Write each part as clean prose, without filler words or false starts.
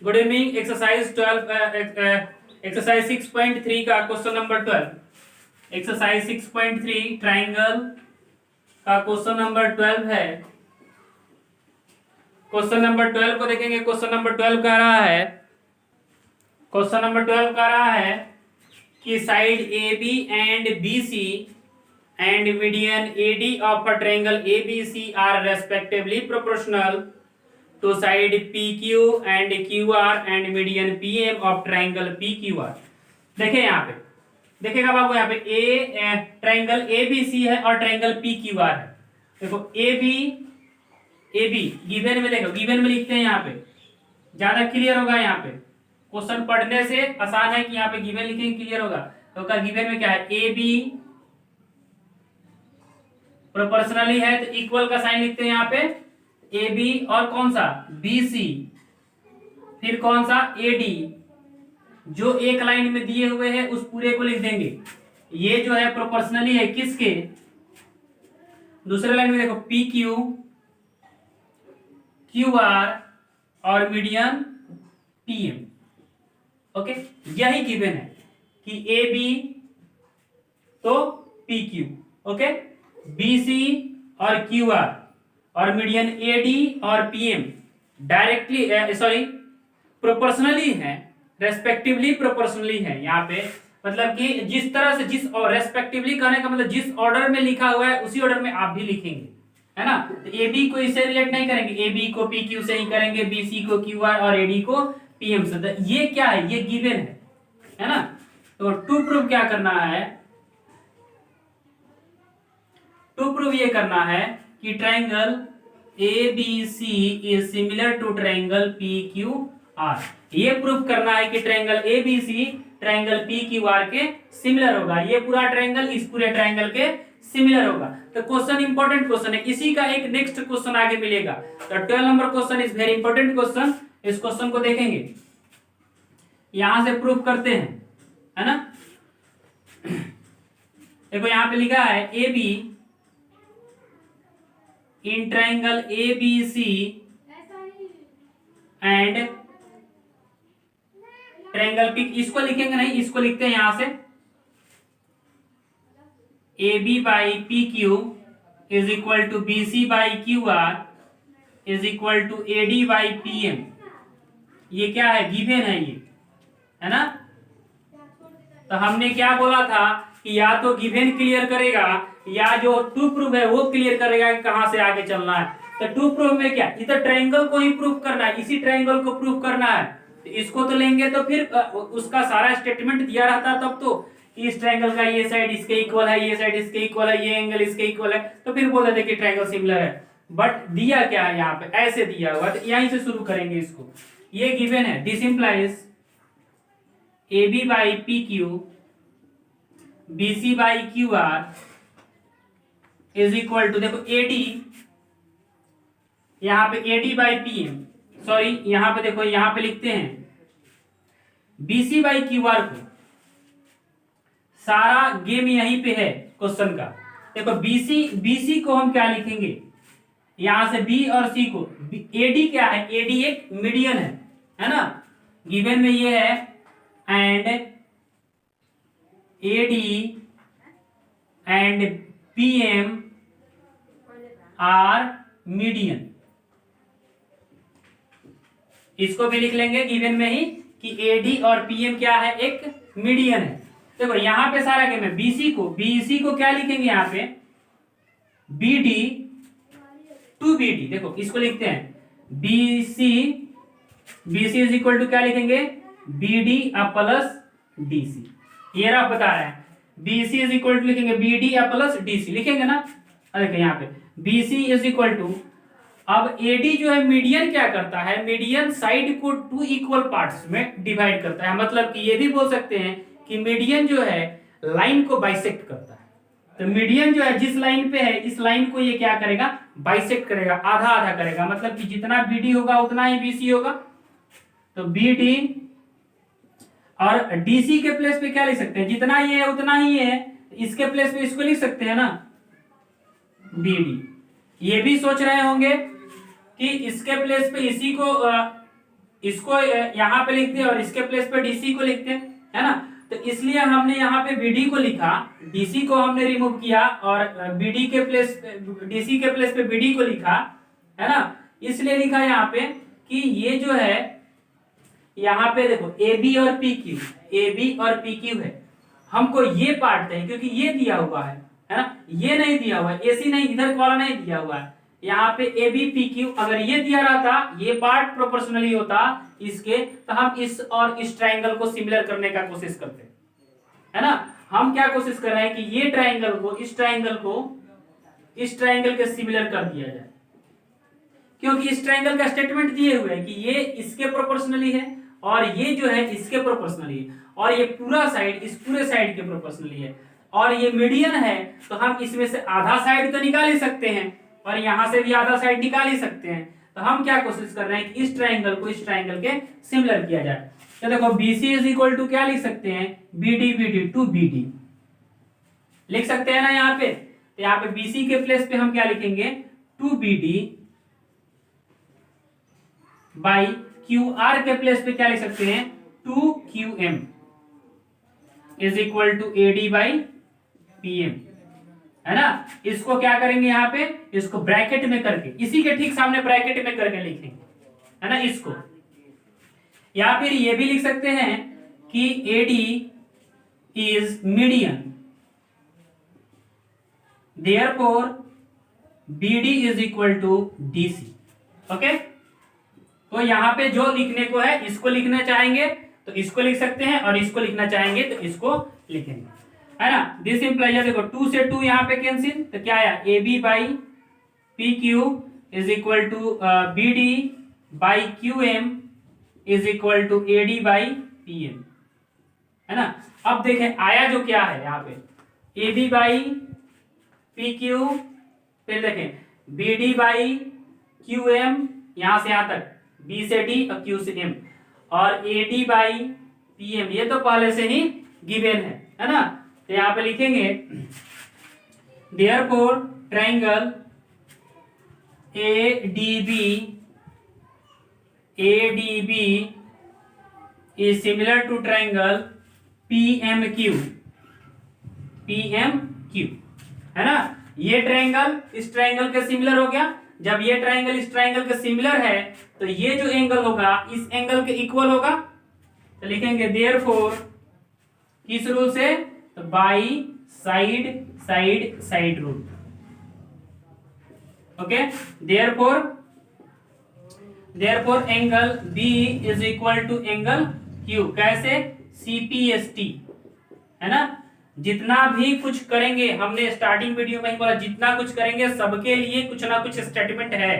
Good evening. Exercise 12 exercise 6.3 का question number 12। Exercise 6.3 triangle का question number 12 है। Question number 12 को देखेंगे। क्वेश्चन नंबर 12 कह रहा है कि side A B and B C and median A D of a triangle A B C are respectively proportional to side P Q and Q R and median P M of triangle P Q R. देखिए यहाँ पे देखेगा बाबू, यहाँ पे ए triangle A B सी है और triangle P Q are है। देखो ए बी गिवन में, देखो गिवन में लिखते हैं, यहाँ पे ज्यादा क्लियर होगा। यहाँ पे क्वेश्चन पढ़ने से आसान है कि यहाँ पे गिवन लिखेंगे क्लियर होगा। तो गिवन में क्या है, ए बी प्रोपोर्शनली है तो इक्वल का साइन लिखते हैं यहाँ पे ए बी, और कौन सा बी सी, फिर कौन सा ए डी, जो एक लाइन में दिए हुए हैं उस पूरे को लिख देंगे। ये जो है प्रोपोर्शनली है किसके, दूसरे लाइन में देखो पी क्यू क्यू आर और मीडियन पी एम। ओके, यही गिवन है कि ए बी तो P Q, okay, B C और क्यू आर और मीडियन ए डी और पी एम डायरेक्टली प्रोपोर्शनली है, रेस्पेक्टिवली प्रोपोर्शनली है। यहाँ पे मतलब कि जिस तरह से, जिस और रेस्पेक्टिवली कहने का मतलब जिस ऑर्डर में लिखा हुआ है उसी ऑर्डर में आप भी लिखेंगे, है ना। तो ए बी को इससे रिलेट नहीं करेंगे, ए बी को पी क्यू से ही करेंगे, बी सी को क्यू आर और ए डी को पी एम से। तो ये क्या है, ये गिवन है ना। तो टू प्रूव क्या करना है, टू प्रूव ये करना है कि triangle A B C is similar to triangle P Q R. ये प्रूव करना है कि triangle A B C triangle P Q R के सिमिलर होगा। ये पूरा ट्राइंगल इस पूरे ट्राइंगल के सिमिलर होगा। तो क्वेश्चन इंपॉर्टेंट क्वेश्चन है, इसी का एक नेक्स्ट क्वेश्चन आगे मिलेगा। तो 12 number question is very important question. इस क्वेश्चन को देखेंगे, यहां से प्रूव करते हैं, है ना। देखो यहां पे लिखा है A B in triangle A B C and triangle P, इसको लिखेंगे नहीं, इसको लिखते हैं यहां से A B by P Q is equal to B C by Q R is equal to A D by P M. ये क्या है, गिवन है ये, है ना। तो हमने क्या बोला था कि या तो गिवन क्लियर करेगा या जो टू प्रूफ है वो क्लियर करेगा कि कहां से आगे चलना है। तो टू प्रूफ में क्या, इधर ट्रायंगल को ही प्रूफ करना है, इसी ट्रायंगल को प्रूफ करना है। तो इसको तो लेंगे तो फिर उसका सारा स्टेटमेंट दिया रहता, तब तो इस ट्रायंगल का ये साइड इसके इक्वल है, ये साइड इसके इक्वल है, ये एंगल इसके इक्वल है, तो फिर बोल देते कि ट्रायंगल सिमिलर है। बट दिया क्या है यहाँ पे, ऐसे दिया हुआ, तो यहीं से शुरू करेंगे इसको। ये गिवन है, this implies A B by P Q B C by Q R is equal to, देखो ए डी, यहां पे A D by P M, sorry यहां पे देखो, यहां पे लिखते हैं बीसी बाई क्यू आर को। सारा गेम यहीं पे है क्वेश्चन का। देखो बीसी को हम क्या लिखेंगे, यहां से बी और सी को, एडी क्या है, एडी एक मीडियन है ना। गिवन में ये है and AD and PM are median. इसको भी लिख लेंगे गिवन में ही कि एडी और पीएम क्या है, एक मीडियन है। देखो यहां पे सारा गेम है। बीसी को क्या लिखेंगे यहाँ पे, बीडी टू बीडी। देखो इसको लिखते हैं बीसी इज इक्वल टू क्या लिखेंगे, बीडी प्लस डीसी। ये रहा बता रहे हैं, बीसी इज इक्वल टू लिखेंगे बीडी प्लस डीसी, लिखेंगे ना। देखो यहाँ पे बीसी इज इक्वल टू, अब एडी जो है मीडियन क्या करता है, मीडियन साइड को टू इक्वल पार्ट्स में डिवाइड करता है। मतलब कि ये भी बोल सकते हैं कि मीडियन जो है लाइन को बाइसेक्ट करता है। तो मीडियन जो है जिस लाइन पे है, इस लाइन को ये क्या करेगा, बाइसेक्ट करेगा, आधा आधा करेगा। मतलब कि जितना बीडी होगा उतना ही बीसी होगा। तो बीडी और डीसी के प्लेस पे क्या लिख सकते हैं, जितना ये है उतना ही है, इसके प्लेस पे इसको लिख सकते हैं ना, बीडी। ये भी सोच रहे होंगे कि इसके प्लेस पे इसी को इसको यहाँ पे लिखते हैं और इसके प्लेस पे डीसी को लिखते हैं, है ना। तो इसलिए हमने यहाँ पे बीडी को लिखा, डीसी को हमने रिमूव किया और बीडी के प्लेस डीसी के प्लेस पे बीडी को लिखा, है ना। इसलिए लिखा यहाँ पे कि ये जो है यहाँ पे देखो ए बी और पी क्यू, ए बी और पी क्यू है, हमको ये पार्ट चाहिए क्योंकि ये दिया हुआ है ना, ये नहीं दिया हुआ है, एसी नहीं, इधर वाला नहीं दिया हुआ है। यहाँ पे ए बी पी क्यू अगर ये दिया रहता, ये पार्ट प्रोपोर्शनली होता इसके, तो हम इस और इस ट्राइंगल को सिमिलर करने का कोशिश करते, है ना। हम क्या कोशिश कर रहे हैं कि ये ट्राइंगल को इस ट्राइंगल के सिमिलर कर दिया जाए, क्योंकि इस ट्राइंगल का स्टेटमेंट दिए हुए है कि ये इसके प्रोपोर्शनली है और ये जो है इसके प्रोपोर्शनली है और ये पूरा साइड इस पूरे साइड के प्रोपोर्शनली है और ये मीडियन है, तो हम इसमें से आधा साइड तो निकाल ही सकते हैं और यहां से भी आधा साइड निकाल ही सकते हैं। तो हम क्या कोशिश कर रहे हैं कि इस ट्राइंगल को इस ट्राइंगल के सिमिलर किया जाए। तो देखो BC इज इक्वल टू क्या लिख सकते हैं, BD टू BD लिख सकते हैं ना यहाँ पे। तो यहाँ पे BC के प्लेस पे हम क्या लिखेंगे, 2BD बाई QR के प्लेस पे क्या लिख सकते हैं, 2QM is equal to AD by PM, है ना। इसको क्या करेंगे यहाँ पे, इसको ब्रैकेट में करके, इसी के ठीक सामने ब्रैकेट में करके लिखेंगे, है ना इसको। या फिर ये भी लिख सकते हैं कि AD is median, therefore BD is equal to DC। Okay, तो यहां पे जो लिखने को है, इसको लिखना चाहेंगे तो इसको लिख सकते हैं और इसको लिखना चाहेंगे तो इसको लिखेंगे, है ना। दिस इंप्लाइज, देखो 2 से 2 यहाँ पे कैंसिल, तो क्या आया, AB by PQ is equal to BD by QM is equal to AD by PM, है ना। अब देखें आया जो क्या है यहाँ पे, AB बाई PQ, फिर देखें BD बाई QM, यहां से यहां तक B से D और Q से M, और AD बाई PM, ये तो पहले से ही गिवन है ना। तो यहां पे लिखेंगे therefore triangle ADB is similar to triangle PMQ, है ना। ये ट्राइंगल इस ट्राइंगल के सिमिलर हो गया। जब ये ट्राइंगल इस ट्राइंगल के सिमिलर है तो ये जो एंगल होगा इस एंगल के इक्वल होगा। तो लिखेंगे देयरफॉर, किस रूल से, तो by side rule. Okay, therefore angle B is equal to angle Q, कैसे, CPST, है ना। जितना भी कुछ करेंगे, हमने स्टार्टिंग वीडियो में ही बोला, जितना कुछ करेंगे सबके लिए कुछ ना कुछ स्टेटमेंट है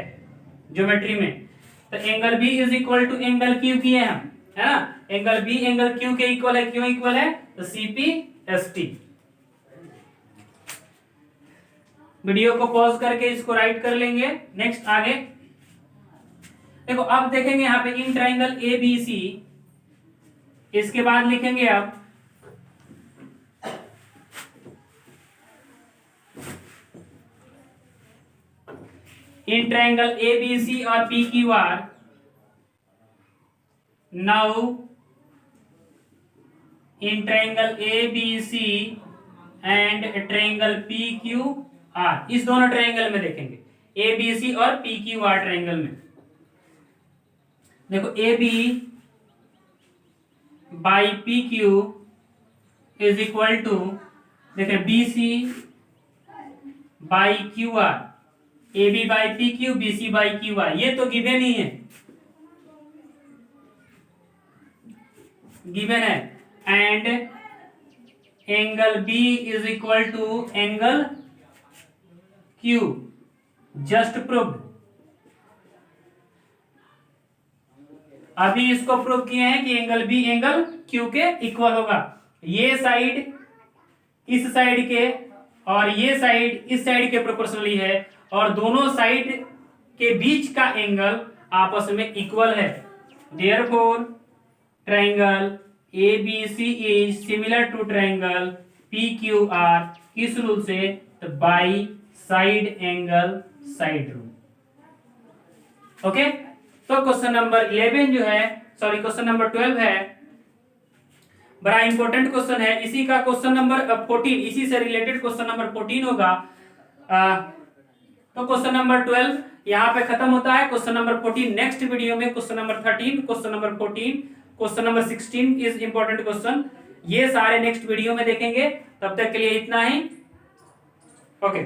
ज्योमेट्री में। तो angle B is equal to angle Q किए हम, है ना। एंगल B एंगल Q के इक्वल है, क्यों इक्वल है, तो CPST। वीडियो को पॉज करके इसको राइट कर लेंगे। नेक्स्ट आगे देखो, अब देखेंगे यहाँ पे इन ट्राइंगल ABC, इसके बाद लिखेंगे अब इन ट्राइंगल ABC और PQR, now in triangle ABC and triangle PQR, इस दोनों ट्राइंगल में देखेंगे, ABC और PQR ट्राइंगल में। देखो AB by PQ is equal to, देखें BC by QR, AB by PQ, BC by QR, ये तो गिवन ही है, गिवन है। And angle B is equal to angle Q, just proved. अभी इसको प्रूव किए हैं कि एंगल B एंगल Q के इक्वल होगा। ये साइड इस साइड के और ये साइड इस साइड के प्रोपोर्शनली है और दोनों साइड के बीच का एंगल आपस में इक्वल है। Therefore triangle ABC is similar to triangle PQR, किस रूल से, तो by side angle side rule. Okay, तो क्वेश्चन नंबर 11 जो है, सॉरी क्वेश्चन नंबर 12 है, बड़ा इंपॉर्टेंट क्वेश्चन है। इसी का क्वेश्चन नंबर 14, इसी से रिलेटेड क्वेश्चन नंबर 14 होगा। तो क्वेश्चन नंबर 12 यहाँ पे खत्म होता है। क्वेश्चन नंबर 14 नेक्स्ट वीडियो में, question number 13, question number 14, question number 16 is important question, ये सारे नेक्स्ट वीडियो में देखेंगे। तब तक के लिए इतना ही। ओके।